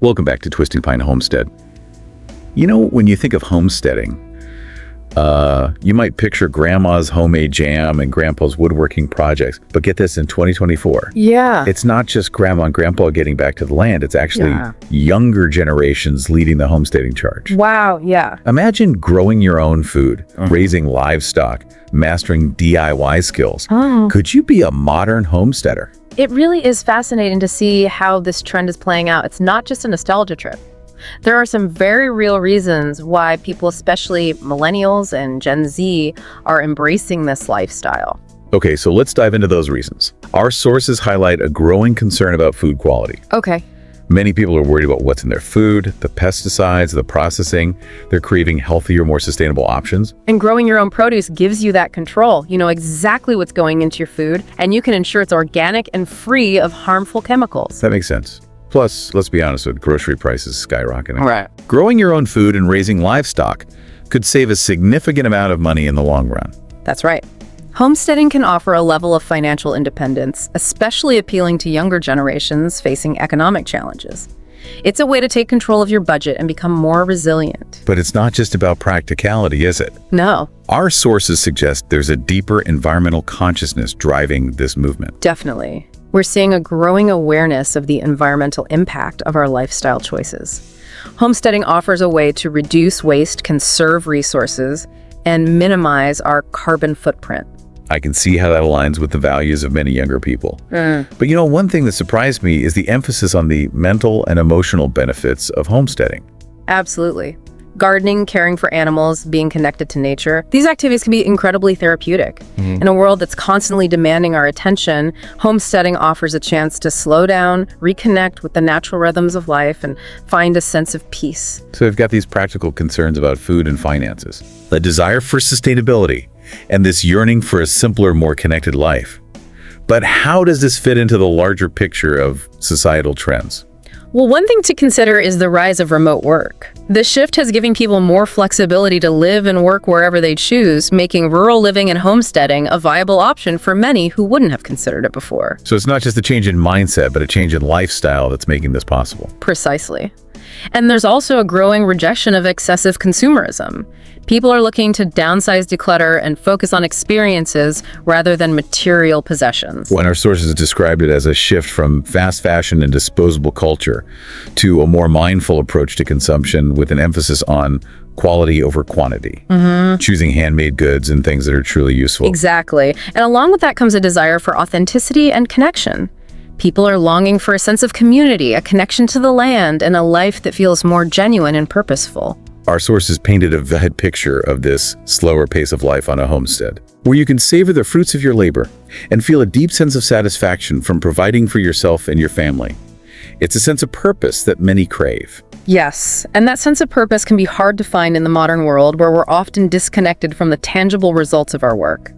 Welcome back to Twisting Pine Homestead. You know, when you think of homesteading, you might picture grandma's homemade jam and grandpa's woodworking projects. But get this, in 2024, it's not just grandma and grandpa getting back to the land. It's actually younger generations leading the homesteading charge. Wow, yeah. Imagine growing your own food, raising livestock, mastering DIY skills. Could you be a modern homesteader? It really is fascinating to see how this trend is playing out. It's not just a nostalgia trip. There are some very real reasons why people, especially millennials and Gen Z, are embracing this lifestyle. Okay, so let's dive into those reasons. Our sources highlight a growing concern about food quality. Okay. Many people are worried about what's in their food, the pesticides, the processing. They're craving healthier, more sustainable options. And growing your own produce gives you that control. You know exactly what's going into your food, and you can ensure it's organic and free of harmful chemicals. That makes sense. Plus, let's be honest, with grocery prices skyrocketing. Right. Growing your own food and raising livestock could save a significant amount of money in the long run. That's right. Homesteading can offer a level of financial independence, especially appealing to younger generations facing economic challenges. It's a way to take control of your budget and become more resilient. But it's not just about practicality, is it? No. Our sources suggest there's a deeper environmental consciousness driving this movement. Definitely. We're seeing a growing awareness of the environmental impact of our lifestyle choices. Homesteading offers a way to reduce waste, conserve resources, and minimize our carbon footprint. I can see how that aligns with the values of many younger people. But you know, one thing that surprised me is the emphasis on the mental and emotional benefits of homesteading. Absolutely. Gardening, caring for animals, being connected to nature, these activities can be incredibly therapeutic. In a world that's constantly demanding our attention, homesteading offers a chance to slow down, reconnect with the natural rhythms of life, and find a sense of peace. So we've got these practical concerns about food and finances, the desire for sustainability, and this yearning for a simpler, more connected life. But how does this fit into the larger picture of societal trends? Well, one thing to consider is the rise of remote work. This shift has given people more flexibility to live and work wherever they choose, making rural living and homesteading a viable option for many who wouldn't have considered it before. So it's not just a change in mindset, but a change in lifestyle that's making this possible. Precisely. And there's also a growing rejection of excessive consumerism. People are looking to downsize, declutter, and focus on experiences rather than material possessions. When our sources described it as a shift from fast fashion and disposable culture to a more mindful approach to consumption with an emphasis on quality over quantity, choosing handmade goods and things that are truly useful. Exactly. And along with that comes a desire for authenticity and connection. People are longing for a sense of community, a connection to the land, and a life that feels more genuine and purposeful. Our sources painted a vivid picture of this slower pace of life on a homestead, where you can savor the fruits of your labor and feel a deep sense of satisfaction from providing for yourself and your family. It's a sense of purpose that many crave. Yes, and that sense of purpose can be hard to find in the modern world where we're often disconnected from the tangible results of our work.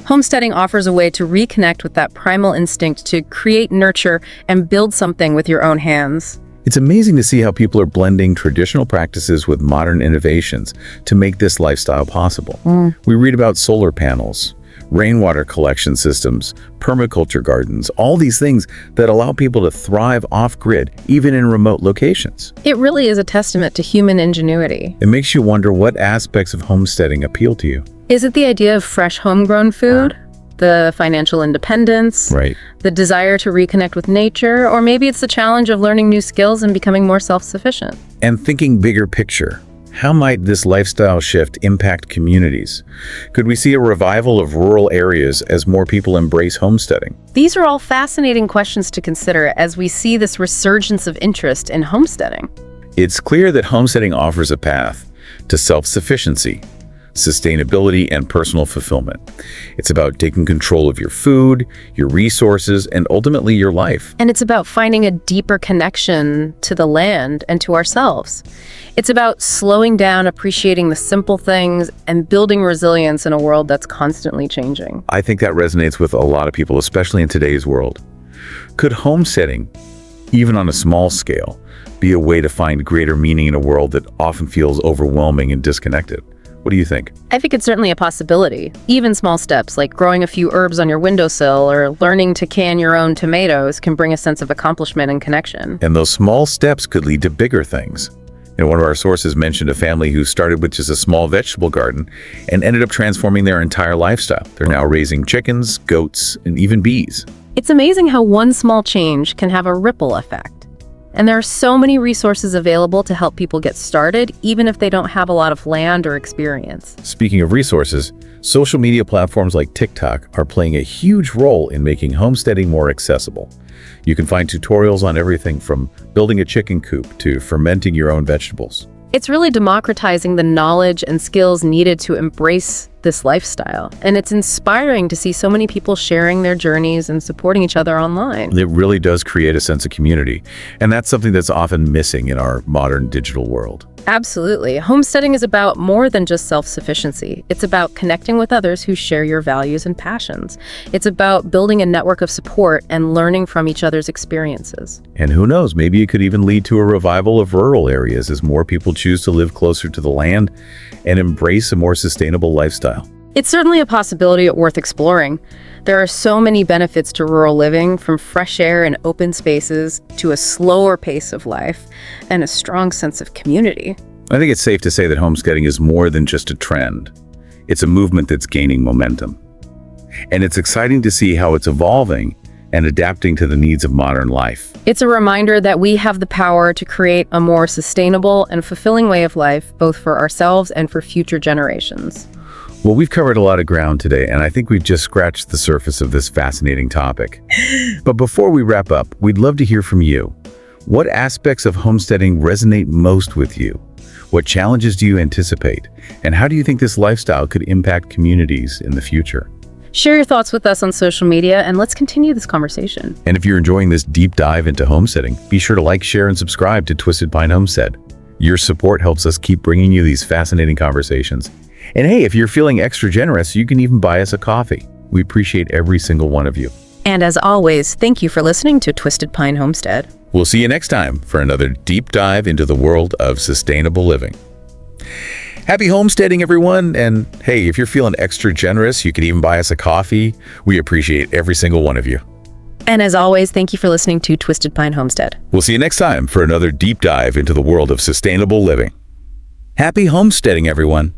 Homesteading offers a way to reconnect with that primal instinct to create, nurture, and build something with your own hands. It's amazing to see how people are blending traditional practices with modern innovations to make this lifestyle possible. We read about solar panels, rainwater collection systems, permaculture gardens, all these things that allow people to thrive off-grid, even in remote locations. It really is a testament to human ingenuity. It makes you wonder what aspects of homesteading appeal to you. Is it the idea of fresh homegrown food? The financial independence? Right. The desire to reconnect with nature? Or maybe it's the challenge of learning new skills and becoming more self-sufficient? And thinking bigger picture, how might this lifestyle shift impact communities? Could we see a revival of rural areas as more people embrace homesteading? These are all fascinating questions to consider as we see this resurgence of interest in homesteading. It's clear that homesteading offers a path to self-sufficiency, sustainability, and personal fulfillment. It's about taking control of your food, your resources, and ultimately your life. And it's about finding a deeper connection to the land and to ourselves. It's about slowing down, appreciating the simple things, and building resilience in a world that's constantly changing. I think that resonates with a lot of people, especially in today's world. Could homesteading, even on a small scale, be a way to find greater meaning in a world that often feels overwhelming and disconnected? What do you think? I think it's certainly a possibility. Even small steps like growing a few herbs on your windowsill or learning to can your own tomatoes can bring a sense of accomplishment and connection. And those small steps could lead to bigger things. One of our sources mentioned a family who started with just a small vegetable garden and ended up transforming their entire lifestyle. They're now raising chickens, goats, and even bees. It's amazing how one small change can have a ripple effect. And there are so many resources available to help people get started, even if they don't have a lot of land or experience. Speaking of resources, social media platforms like TikTok are playing a huge role in making homesteading more accessible. You can find tutorials on everything from building a chicken coop to fermenting your own vegetables. It's really democratizing the knowledge and skills needed to embrace this lifestyle. And it's inspiring to see so many people sharing their journeys and supporting each other online. It really does create a sense of community, and that's something that's often missing in our modern digital world. Absolutely. Homesteading is about more than just self-sufficiency. It's about connecting with others who share your values and passions. It's about building a network of support and learning from each other's experiences. And who knows, maybe it could even lead to a revival of rural areas as more people choose to live closer to the land and embrace a more sustainable lifestyle. It's certainly a possibility worth exploring. There are so many benefits to rural living, from fresh air and open spaces to a slower pace of life and a strong sense of community. I think it's safe to say that homesteading is more than just a trend. It's a movement that's gaining momentum. And it's exciting to see how it's evolving and adapting to the needs of modern life. It's a reminder that we have the power to create a more sustainable and fulfilling way of life, both for ourselves and for future generations. Well, we've covered a lot of ground today, and I think we've just scratched the surface of this fascinating topic. But before we wrap up, we'd love to hear from you. What aspects of homesteading resonate most with you? What challenges do you anticipate? And how do you think this lifestyle could impact communities in the future? Share your thoughts with us on social media, and let's continue this conversation. And if you're enjoying this deep dive into homesteading, be sure to like, share, and subscribe to Twisted Pine Homestead. Your support helps us keep bringing you these fascinating conversations. And hey, if you're feeling extra generous, you can even buy us a coffee. We appreciate every single one of you. And as always, thank you for listening to Twisted Pine Homestead. We'll see you next time for another deep dive into the world of sustainable living. Happy homesteading, everyone. And hey, if you're feeling extra generous, you can even buy us a coffee. We appreciate every single one of you. And as always, thank you for listening to Twisted Pine Homestead. We'll see you next time for another deep dive into the world of sustainable living. Happy homesteading, everyone.